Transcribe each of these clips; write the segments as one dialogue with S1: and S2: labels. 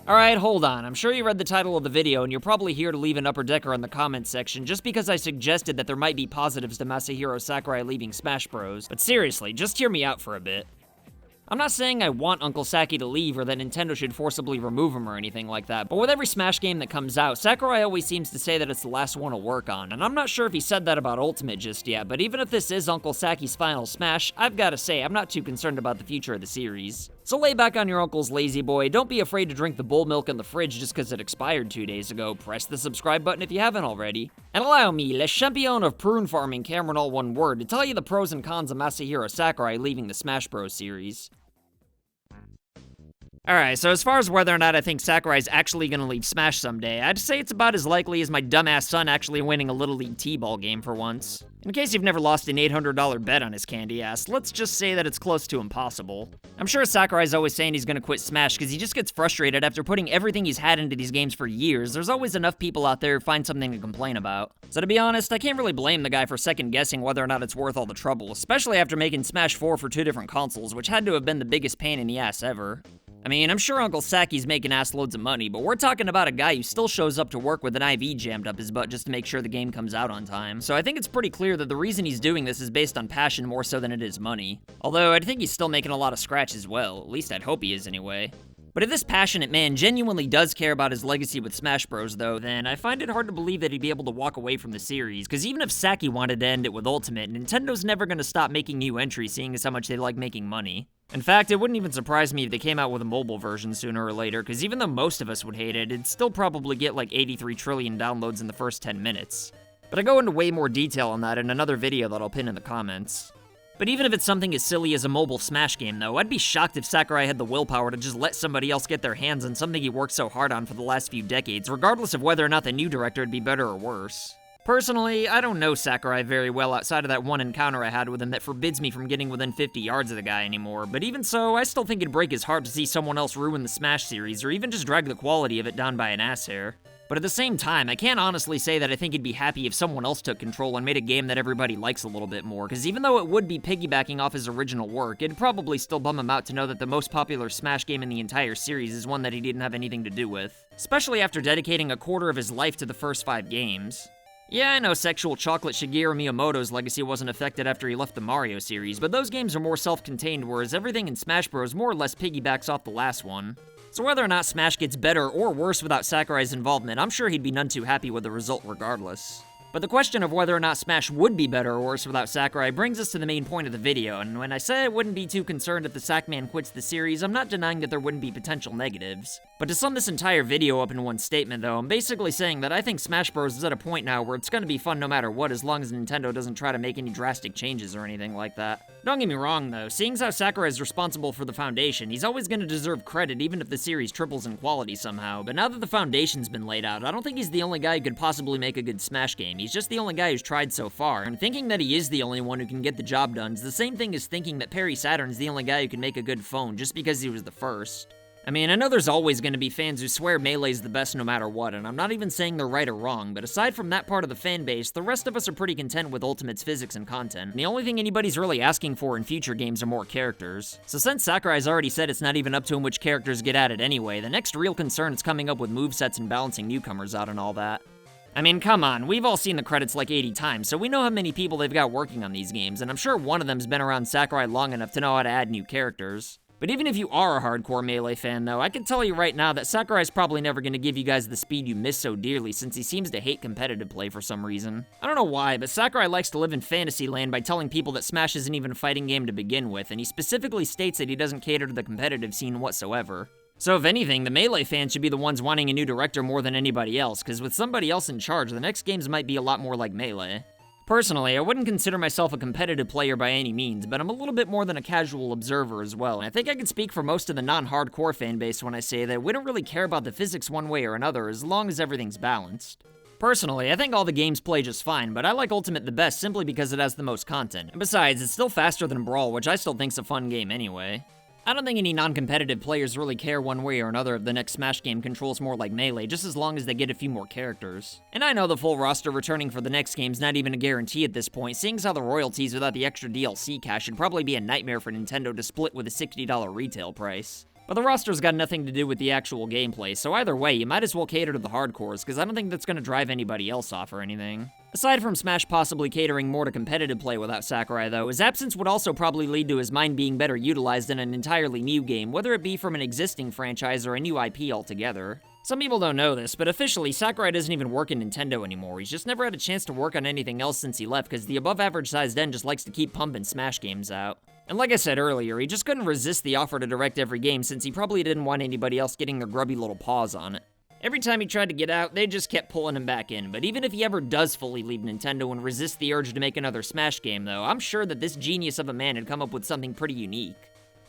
S1: Alright, hold on. I'm sure you read the title of the video, and you're probably here to leave an upper decker in the comments section just because I suggested that there might be positives to Masahiro Sakurai leaving Smash Bros. But seriously, just hear me out for a bit. I'm not saying I want Uncle Saki to leave or that Nintendo should forcibly remove him or anything like that, but with every Smash game that comes out, Sakurai always seems to say that it's the last one to work on, and I'm not sure if he said that about Ultimate just yet, but even if this is Uncle Saki's final Smash, I've gotta say, I'm not too concerned about the future of the series. So lay back on your uncle's lazy boy, don't be afraid to drink the bull milk in the fridge just because it expired 2 days ago, press the subscribe button if you haven't already. And allow me, Le Champion of Prune Farming Cameron all one word, to tell you the pros and cons of Masahiro Sakurai leaving the Smash Bros. Series. Alright, so as far as whether or not I think Sakurai's actually gonna leave Smash someday, I'd say it's about as likely as my dumbass son actually winning a Little League T-ball game for once. In case you've never lost an $800 bet on his candy ass, let's just say that it's close to impossible. I'm sure Sakurai's always saying he's gonna quit Smash because he just gets frustrated after putting everything he's had into these games for years. There's always enough people out there who find something to complain about. So to be honest, I can't really blame the guy for second guessing whether or not it's worth all the trouble, especially after making Smash 4 for 2 different consoles, which had to have been the biggest pain in the ass ever. I mean, I'm sure Uncle Saki's making ass loads of money, but we're talking about a guy who still shows up to work with an IV jammed up his butt just to make sure the game comes out on time. So I think it's pretty clear that the reason he's doing this is based on passion more so than it is money. Although, I think he's still making a lot of scratch as well. At least I'd hope he is anyway. But if this passionate man genuinely does care about his legacy with Smash Bros, though, then I find it hard to believe that he'd be able to walk away from the series, because even if Saki wanted to end it with Ultimate, Nintendo's never gonna stop making new entries, seeing as how much they like making money. In fact, it wouldn't even surprise me if they came out with a mobile version sooner or later, because even though most of us would hate it, it'd still probably get like 83 trillion downloads in the first 10 minutes. But I go into way more detail on that in another video that I'll pin in the comments. But even if it's something as silly as a mobile Smash game, though, I'd be shocked if Sakurai had the willpower to just let somebody else get their hands on something he worked so hard on for the last few decades, regardless of whether or not the new director would be better or worse. Personally, I don't know Sakurai very well outside of that one encounter I had with him that forbids me from getting within 50 yards of the guy anymore, but even so, I still think it'd break his heart to see someone else ruin the Smash series, or even just drag the quality of it down by an ass hair. But at the same time, I can't honestly say that I think he'd be happy if someone else took control and made a game that everybody likes a little bit more, because even though it would be piggybacking off his original work, it'd probably still bum him out to know that the most popular Smash game in the entire series is one that he didn't have anything to do with, especially after dedicating a quarter of his life to the first 5 games. Yeah, I know sexual chocolate Shigeru Miyamoto's legacy wasn't affected after he left the Mario series, but those games are more self-contained, whereas everything in Smash Bros. More or less piggybacks off the last one. So whether or not Smash gets better or worse without Sakurai's involvement, I'm sure he'd be none too happy with the result regardless. But the question of whether or not Smash would be better or worse without Sakurai brings us to the main point of the video, and when I say I wouldn't be too concerned if the Sackman quits the series, I'm not denying that there wouldn't be potential negatives. But to sum this entire video up in one statement though, I'm basically saying that I think Smash Bros is at a point now where it's gonna be fun no matter what, as long as Nintendo doesn't try to make any drastic changes or anything like that. Don't get me wrong though, seeing as how Sakurai is responsible for the Foundation, he's always gonna deserve credit even if the series triples in quality somehow, but now that the Foundation's been laid out, I don't think he's the only guy who could possibly make a good Smash game. He's just the only guy who's tried so far, and thinking that he is the only one who can get the job done is the same thing as thinking that Perry Saturn's the only guy who can make a good phone just because he was the first. I mean, I know there's always going to be fans who swear Melee's the best no matter what, and I'm not even saying they're right or wrong, but aside from that part of the fan base, the rest of us are pretty content with Ultimate's physics and content. And the only thing anybody's really asking for in future games are more characters. So since Sakurai's already said it's not even up to him which characters get added anyway, the next real concern is coming up with movesets and balancing newcomers out and all that. I mean, come on, we've all seen the credits like 80 times, so we know how many people they've got working on these games, and I'm sure one of them's been around Sakurai long enough to know how to add new characters. But even if you are a hardcore Melee fan though, I can tell you right now that Sakurai's probably never gonna give you guys the speed you miss so dearly, since he seems to hate competitive play for some reason. I don't know why, but Sakurai likes to live in fantasy land by telling people that Smash isn't even a fighting game to begin with, and he specifically states that he doesn't cater to the competitive scene whatsoever. So if anything, the Melee fans should be the ones wanting a new director more than anybody else, because with somebody else in charge, the next games might be a lot more like Melee. Personally, I wouldn't consider myself a competitive player by any means, but I'm a little bit more than a casual observer as well, and I think I can speak for most of the non-hardcore fanbase when I say that we don't really care about the physics one way or another as long as everything's balanced. Personally, I think all the games play just fine, but I like Ultimate the best simply because it has the most content. And besides, it's still faster than Brawl, which I still think's a fun game anyway. I don't think any non-competitive players really care one way or another if the next Smash game controls more like Melee, just as long as they get a few more characters. And I know the full roster returning for the next game's not even a guarantee at this point, seeing as how the royalties without the extra DLC cash should probably be a nightmare for Nintendo to split with a $60 retail price. But the roster's got nothing to do with the actual gameplay, so either way, you might as well cater to the hardcores, because I don't think that's going to drive anybody else off or anything. Aside from Smash possibly catering more to competitive play without Sakurai though, his absence would also probably lead to his mind being better utilized in an entirely new game, whether it be from an existing franchise or a new IP altogether. Some people don't know this, but officially, Sakurai doesn't even work in Nintendo anymore. He's just never had a chance to work on anything else since he left, because the above-average sized end just likes to keep pumping Smash games out. And like I said earlier, he just couldn't resist the offer to direct every game since he probably didn't want anybody else getting their grubby little paws on it. Every time he tried to get out, they just kept pulling him back in, but even if he ever does fully leave Nintendo and resist the urge to make another Smash game though, I'm sure that this genius of a man had come up with something pretty unique.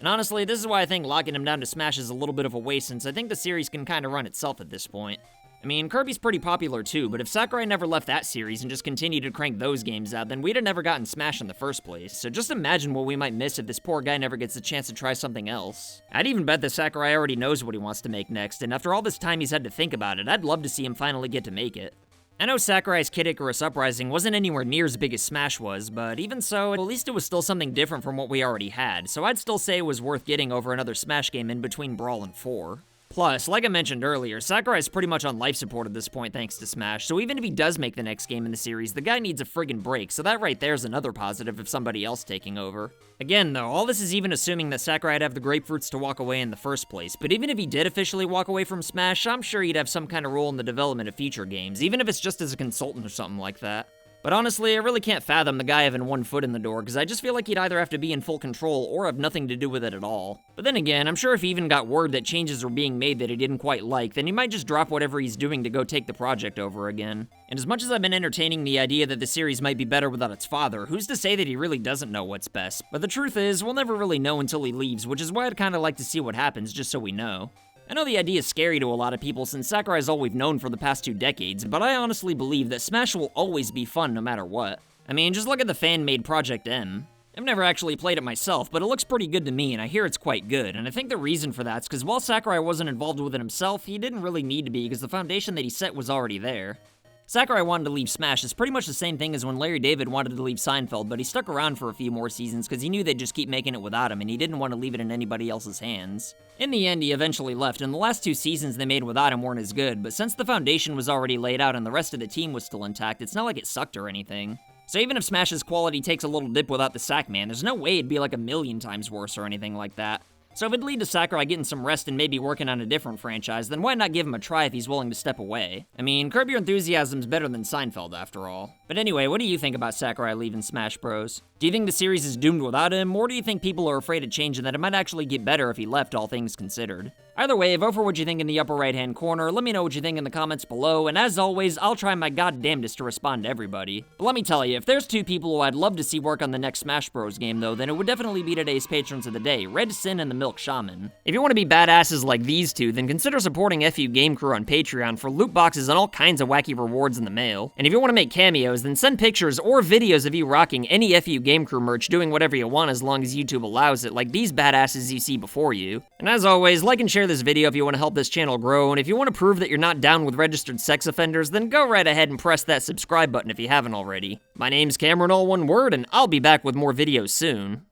S1: And honestly, this is why I think locking him down to Smash is a little bit of a waste, since I think the series can kinda run itself at this point. I mean, Kirby's pretty popular too, but if Sakurai never left that series and just continued to crank those games out, then we'd have never gotten Smash in the first place. So just imagine what we might miss if this poor guy never gets a chance to try something else. I'd even bet that Sakurai already knows what he wants to make next, and after all this time he's had to think about it, I'd love to see him finally get to make it. I know Sakurai's Kid Icarus Uprising wasn't anywhere near as big as Smash was, but even so, at least it was still something different from what we already had, so I'd still say it was worth getting over another Smash game in between Brawl and 4. Plus, like I mentioned earlier, Sakurai's pretty much on life support at this point thanks to Smash, so even if he does make the next game in the series, the guy needs a friggin' break, so that right there's another positive of somebody else taking over. Again though, all this is even assuming that Sakurai'd have the grapefruits to walk away in the first place, but even if he did officially walk away from Smash, I'm sure he'd have some kind of role in the development of future games, even if it's just as a consultant or something like that. But honestly, I really can't fathom the guy having one foot in the door, because I just feel like he'd either have to be in full control or have nothing to do with it at all. But then again, I'm sure if he even got word that changes were being made that he didn't quite like, then he might just drop whatever he's doing to go take the project over again. And as much as I've been entertaining the idea that the series might be better without its father, who's to say that he really doesn't know what's best? But the truth is, we'll never really know until he leaves, which is why I'd kinda like to see what happens, just so we know. I know the idea is scary to a lot of people since Sakurai is all we've known for the past 2 decades, but I honestly believe that Smash will always be fun no matter what. I mean, just look at the fan-made Project M. I've never actually played it myself, but it looks pretty good to me, and I hear it's quite good, and I think the reason for that's because while Sakurai wasn't involved with it himself, he didn't really need to be because the foundation that he set was already there. Sakurai wanted to leave Smash is pretty much the same thing as when Larry David wanted to leave Seinfeld, but he stuck around for a few more seasons because he knew they'd just keep making it without him, and he didn't want to leave it in anybody else's hands. In the end, he eventually left, and the last 2 seasons they made without him weren't as good, but since the foundation was already laid out and the rest of the team was still intact, it's not like it sucked or anything. So even if Smash's quality takes a little dip without the Sackman, there's no way it'd be like a million times worse or anything like that. So if it'd lead to Sakurai getting some rest and maybe working on a different franchise, then why not give him a try if he's willing to step away? I mean, Curb Your Enthusiasm's better than Seinfeld after all. But anyway, what do you think about Sakurai leaving Smash Bros? Do you think the series is doomed without him, or do you think people are afraid of change and that it might actually get better if he left, all things considered? Either way, vote for what you think in the upper right-hand corner, let me know what you think in the comments below, and as always, I'll try my goddamnedest to respond to everybody. But let me tell you, if there's 2 people who I'd love to see work on the next Smash Bros game though, then it would definitely be today's patrons of the day, Red Sin and the Milk Shaman. If you want to be badasses like these 2, then consider supporting FU Game Crew on Patreon for loot boxes and all kinds of wacky rewards in the mail. And if you want to make cameos, then send pictures or videos of you rocking any FU Game Crew merch doing whatever you want as long as YouTube allows it, like these badasses you see before you. And as always, like and share this video if you want to help this channel grow, and if you want to prove that you're not down with registered sex offenders, then go right ahead and press that subscribe button if you haven't already. My name's Cameron, all one word, and I'll be back with more videos soon.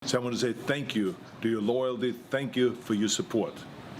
S2: So I want to say thank you to your loyalty, thank you for your support.